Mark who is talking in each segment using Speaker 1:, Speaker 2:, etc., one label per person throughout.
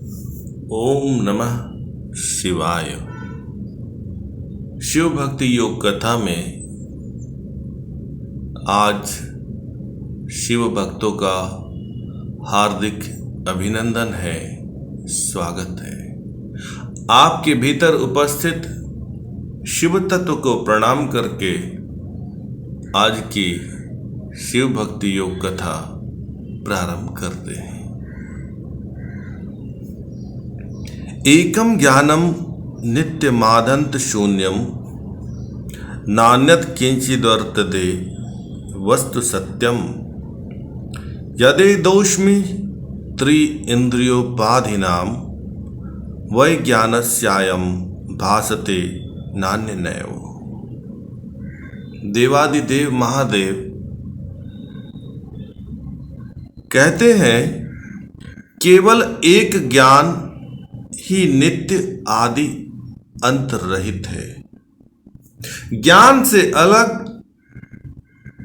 Speaker 1: ओम नमः शिवाय। शिव भक्ति योग कथा में आज शिव भक्तों का हार्दिक अभिनंदन है, स्वागत है। आपके भीतर उपस्थित शिव तत्व को प्रणाम करके आज की शिव भक्ति योग कथा प्रारंभ करते हैं। एकम ज्ञानम नित्यमादंत शून्यम नान्यत किंचिदवर्तते वस्तु सत्यम यदे दोष्मि त्रि इंद्रियोपाधिनाम वै ज्ञानस्यायम भासते नान्य नैव। देवादिदेव महादेव कहते हैं, केवल एक ज्ञान ही नित्य आदि अंत रहित है। ज्ञान से अलग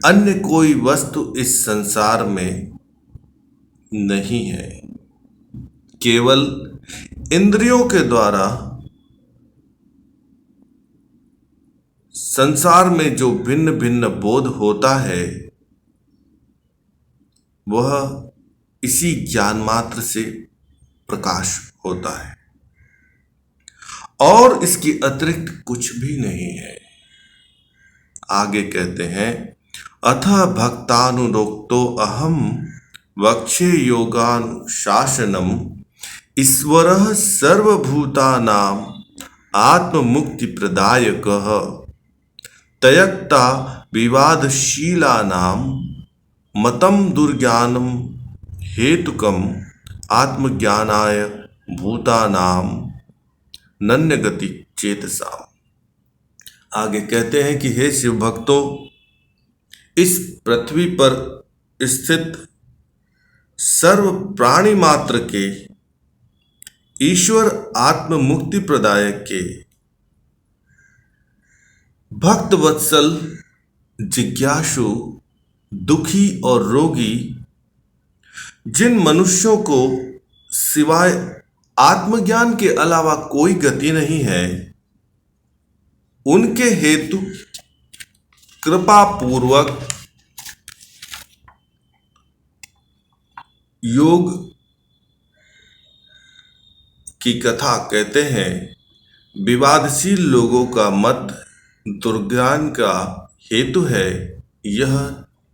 Speaker 1: अन्य कोई वस्तु इस संसार में नहीं है। केवल इंद्रियों के द्वारा संसार में जो भिन्न भिन्न बोध होता है वह इसी ज्ञान मात्र से प्रकाश होता है और इसके अतिरिक्त कुछ भी नहीं है। आगे कहते हैं, अथ भक्तानुरोक्तो अहम वक्षे योगानुशासनम ईश्वरः सर्वभूतानां आत्ममुक्ति प्रदायकः त्यक्ता विवादशीलानां मतम दुर्ज्ञानम हेतुकम आत्मज्ञानाय भूतानाम नन्यगति चेतसा। आगे कहते हैं कि हे शिव भक्तों, इस पृथ्वी पर स्थित सर्व प्राणी मात्र के ईश्वर आत्म मुक्ति प्रदायक के भक्त वत्सल जिज्ञासु दुखी और रोगी जिन मनुष्यों को सिवाय आत्मज्ञान के अलावा कोई गति नहीं है, उनके हेतु कृपा पूर्वक योग की कथा कहते हैं। विवादशील लोगों का मत दुर्ज्ञान का हेतु है, यह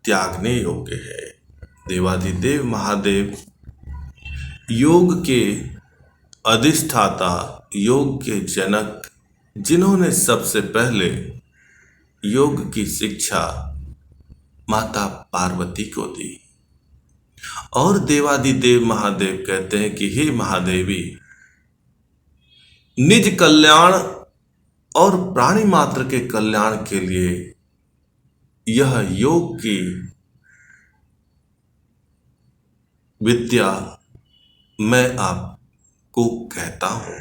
Speaker 1: त्यागने योग्य है। देवादिदेव महादेव योग के अधिष्ठाता, योग के जनक, जिन्होंने सबसे पहले योग की शिक्षा माता पार्वती को दी। और देवादिदेव महादेव कहते हैं कि हे महादेवी, निज कल्याण और प्राणी मात्र के कल्याण के लिए यह योग की विद्या मैं आपको कहता हूं।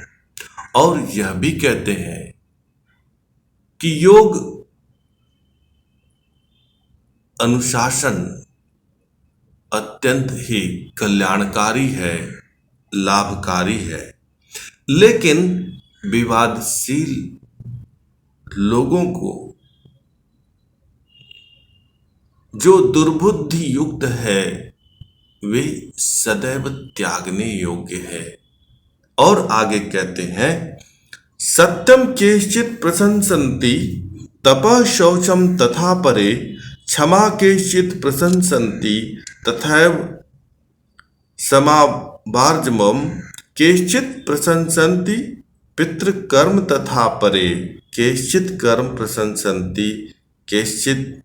Speaker 1: और यह भी कहते हैं कि योग अनुशासन अत्यंत ही कल्याणकारी है, लाभकारी है, लेकिन विवादशील लोगों को, जो दुर्बुद्धि युक्त है, वे सदैव त्यागने योग्य है। और आगे कहते हैं, सत्यम केश्चित प्रशंसन्ति तपः शौचम तथा परे क्षमा केश्चित प्रशंसन्ति तथैव समावार्जवम केश्चित प्रशंसन्ति पितृकर्म तथा परे केश्चित कर्म प्रशंसन्ति केश्चित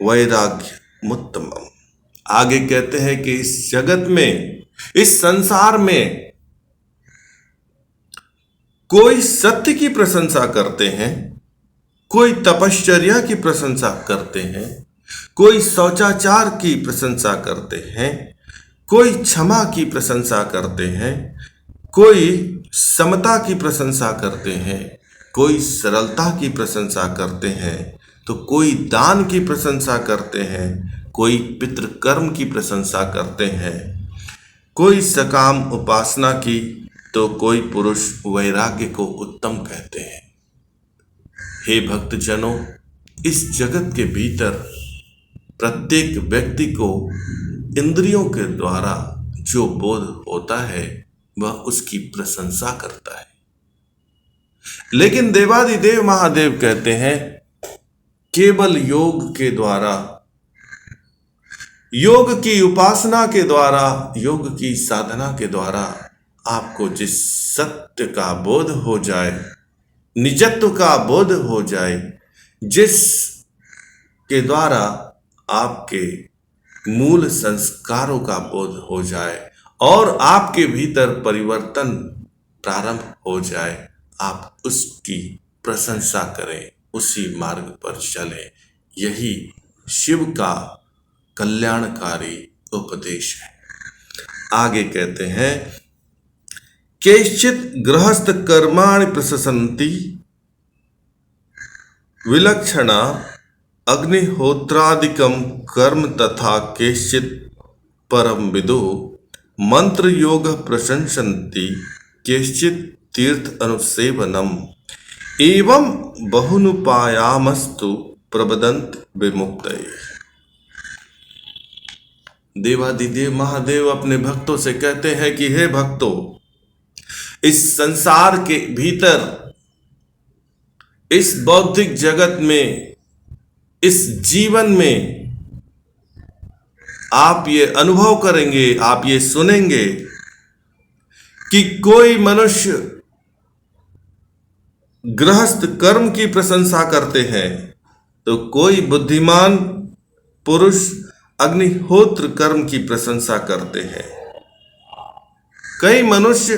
Speaker 1: वैराग्यमुत्तमम्। आगे कहते हैं कि इस जगत में, इस संसार में कोई सत्य की प्रशंसा करते हैं, कोई तपश्चर्या की प्रशंसा करते हैं, कोई शौचाचार की प्रशंसा करते हैं, कोई क्षमा की प्रशंसा करते हैं, कोई समता की प्रशंसा करते हैं, कोई सरलता की प्रशंसा करते हैं, तो कोई दान की प्रशंसा करते हैं, कोई पितृकर्म की प्रशंसा करते हैं। कोई सकाम उपासना की तो कोई पुरुष वैराग्य को उत्तम कहते हैं। हे भक्तजनों, इस जगत के भीतर प्रत्येक व्यक्ति को इंद्रियों के द्वारा जो बोध होता है वह उसकी प्रशंसा करता है, लेकिन देवादिदेव महादेव कहते हैं केवल योग के द्वारा, योग की उपासना के द्वारा, योग की साधना के द्वारा आपको जिस सत्य का बोध हो जाए, निजत्व का बोध हो जाए, जिस के द्वारा आपके मूल संस्कारों का बोध हो जाए और आपके भीतर परिवर्तन प्रारंभ हो जाए, आप उसकी प्रशंसा करें, उसी मार्ग पर चलें। यही शिव का कल्याणकारी उपदेश है। आगे कहते हैं केश्चित् गृहस्थ कर्माणि प्रशसन्ति विलक्षणा अग्निहोत्रादिकं कर्म तथा केश्चित् परम विदु मंत्र योग प्रशंसन्ति केश्चित् तीर्थ अनुसेवनम एवं बहुनुपायामस्तु प्रबदन्त विमुक्तये। देवादिदेव महादेव अपने भक्तों से कहते हैं कि हे भक्तों, इस संसार के भीतर, इस बौद्धिक जगत में, इस जीवन में आप ये अनुभव करेंगे, आप ये सुनेंगे कि कोई मनुष्य गृहस्थ कर्म की प्रशंसा करते हैं तो कोई बुद्धिमान पुरुष अग्निहोत्र कर्म की प्रशंसा करते हैं। कई मनुष्य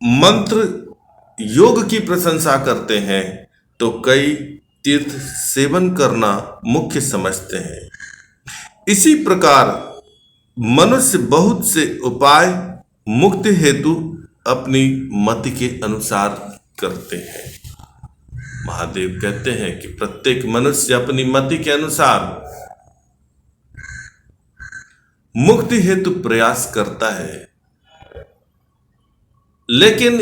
Speaker 1: मंत्र योग की प्रशंसा करते हैं तो कई तीर्थ सेवन करना मुख्य समझते हैं। इसी प्रकार मनुष्य बहुत से उपाय मुक्ति हेतु अपनी मति के अनुसार करते हैं। महादेव कहते हैं कि प्रत्येक मनुष्य अपनी मति के अनुसार मुक्ति हेतु प्रयास करता है, लेकिन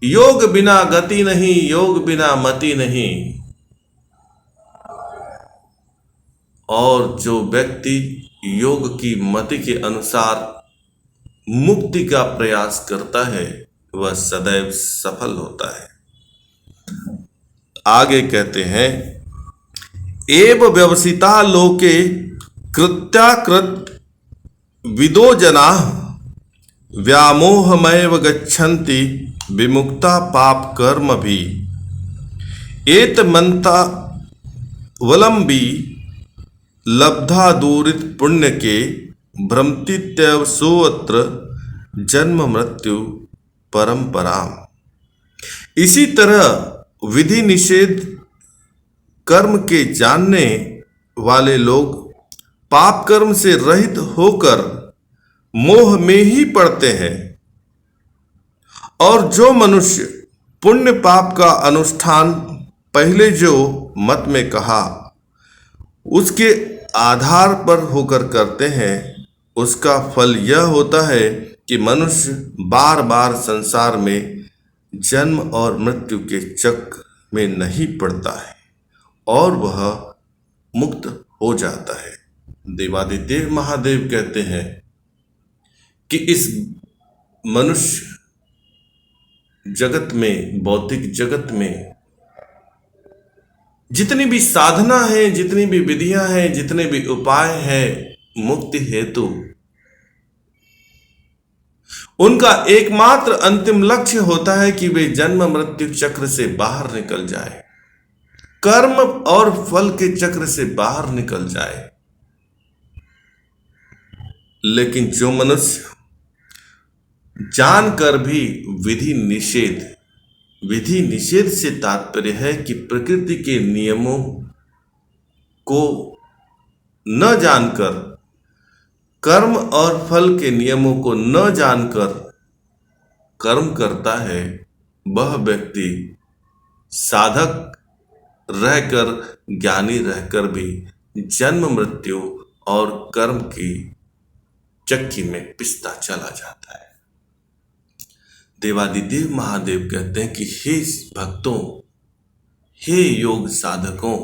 Speaker 1: योग बिना गति नहीं, योग बिना मति नहीं। और जो व्यक्ति योग की मति के अनुसार मुक्ति का प्रयास करता है वह सदैव सफल होता है। आगे कहते हैं एव व्यवसिता लोके कृत्याकृत विदो जना व्यामोहमैव गच्छन्ति विमुक्ता पाप कर्म भी एतमन्ता वलंबी लब्धा दूरित पुण्य के भ्रमतीत्यव सोऽत्र जन्म मृत्यु परंपराम। इसी तरह विधि निषेध कर्म के जानने वाले लोग पाप कर्म से रहित होकर मोह में ही पड़ते हैं, और जो मनुष्य पुण्य पाप का अनुष्ठान पहले जो मत में कहा उसके आधार पर होकर करते हैं, उसका फल यह होता है कि मनुष्य बार बार संसार में जन्म और मृत्यु के चक्र में नहीं पड़ता है और वह मुक्त हो जाता है। देवादिदेव महादेव कहते हैं कि इस मनुष्य जगत में, भौतिक जगत में जितनी भी साधना है, जितनी भी विधियां हैं, जितने भी उपाय हैं मुक्ति हेतु, उनका एकमात्र अंतिम लक्ष्य होता है कि वे जन्म मृत्यु चक्र से बाहर निकल जाए, कर्म और फल के चक्र से बाहर निकल जाए। लेकिन जो मनुष्य जानकर भी विधि निषेध से तात्पर्य है कि प्रकृति के नियमों को न जानकर, कर्म और फल के नियमों को न जानकर कर्म करता है, वह व्यक्ति साधक रहकर, ज्ञानी रहकर भी जन्म मृत्यु और कर्म की चक्की में पिसता चला जाता है। देवादिदेव महादेव कहते हैं कि हे भक्तों, हे योग साधकों,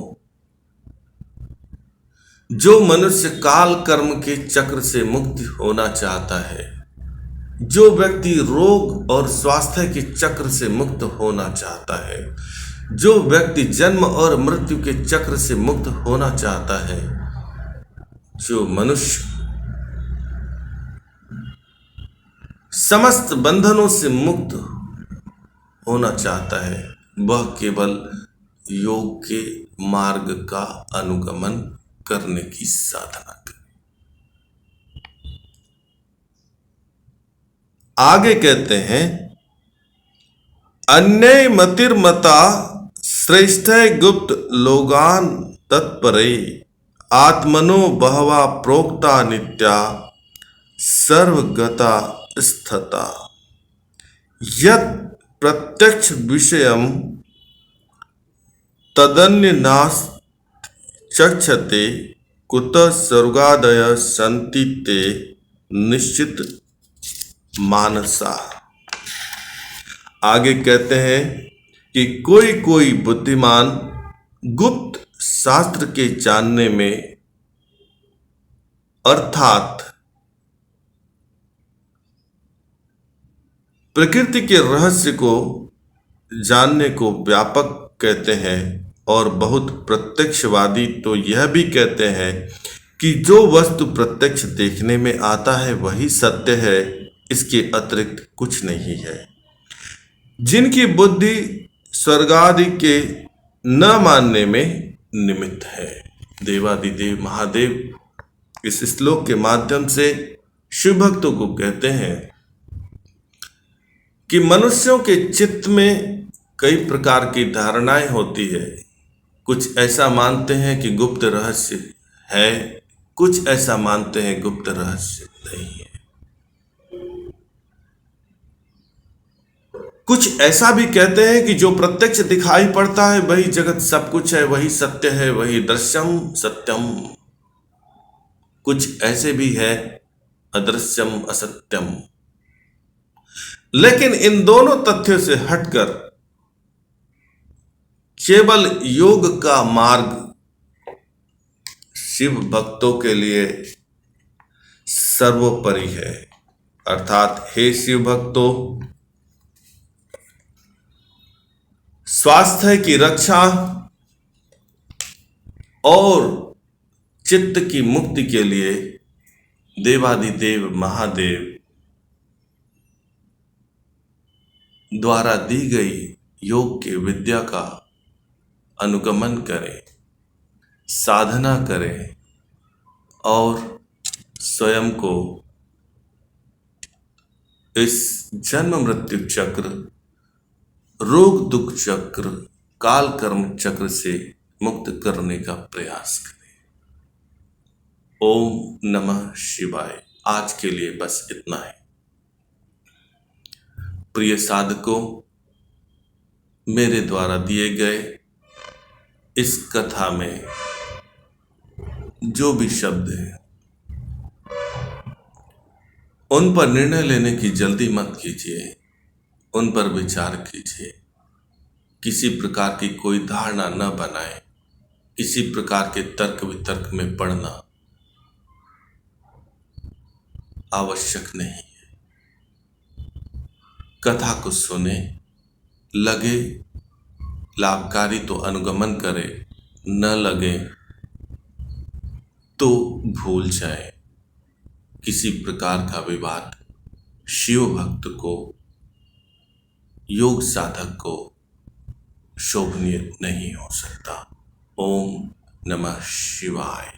Speaker 1: जो मनुष्य काल कर्म के चक्र से मुक्त होना चाहता है, जो व्यक्ति रोग और स्वास्थ्य के चक्र से मुक्त होना चाहता है, जो व्यक्ति जन्म और मृत्यु के चक्र से मुक्त होना चाहता है, जो मनुष्य समस्त बंधनों से मुक्त होना चाहता है, वह केवल योग के मार्ग का अनुगमन करने की साधना करे। आगे कहते हैं, अन्य मतिर्मता श्रेष्ठ गुप्त लोगान तत्परे आत्मनो बहवा प्रोक्ता नित्या सर्वगता स्थिता यत् प्रत्यक्ष विषयम तदन्य नास चक्षते कुतः स्वर्गादय सन्ति ते निश्चित मानसा। आगे कहते हैं कि कोई कोई बुद्धिमान गुप्त शास्त्र के जानने में अर्थात प्रकृति के रहस्य को जानने को व्यापक कहते हैं, और बहुत प्रत्यक्षवादी तो यह भी कहते हैं कि जो वस्तु प्रत्यक्ष देखने में आता है वही सत्य है, इसके अतिरिक्त कुछ नहीं है। जिनकी बुद्धि स्वर्गादि के न मानने में निमित्त है। देवादिदेव महादेव इस श्लोक के माध्यम से शिव भक्तों को कहते हैं कि मनुष्यों के चित्त में कई प्रकार की धारणाएं होती है। कुछ ऐसा मानते हैं कि गुप्त रहस्य है, कुछ ऐसा मानते हैं गुप्त रहस्य नहीं है। कुछ ऐसा भी कहते हैं कि जो प्रत्यक्ष दिखाई पड़ता है वही जगत सब कुछ है, वही सत्य है, वही दृश्यम सत्यम। कुछ ऐसे भी है अदृश्यम असत्यम। लेकिन इन दोनों तथ्यों से हटकर केवल योग का मार्ग शिव भक्तों के लिए सर्वोपरि है। अर्थात हे शिव भक्तों, स्वास्थ्य की रक्षा और चित्त की मुक्ति के लिए देवादिदेव महादेव द्वारा दी गई योग की विद्या का अनुगमन करें, साधना करें और स्वयं को इस जन्म मृत्यु चक्र, रोग दुख चक्र, काल कर्म चक्र से मुक्त करने का प्रयास करें। ओम नमः शिवाय। आज के लिए बस इतना है। प्रिय साधकों, मेरे द्वारा दिए गए इस कथा में जो भी शब्द हैं उन पर निर्णय लेने की जल्दी मत कीजिए, उन पर विचार कीजिए। किसी प्रकार की कोई धारणा न बनाएं, किसी प्रकार के तर्क वितर्क में पड़ना आवश्यक नहीं है। कथा को सुने, लगे लाभकारी तो अनुगमन करें, न लगे तो भूल जाए। किसी प्रकार का विवाद शिव भक्त को, योग साधक को शोभनीय नहीं हो सकता। ओम नमः शिवाय।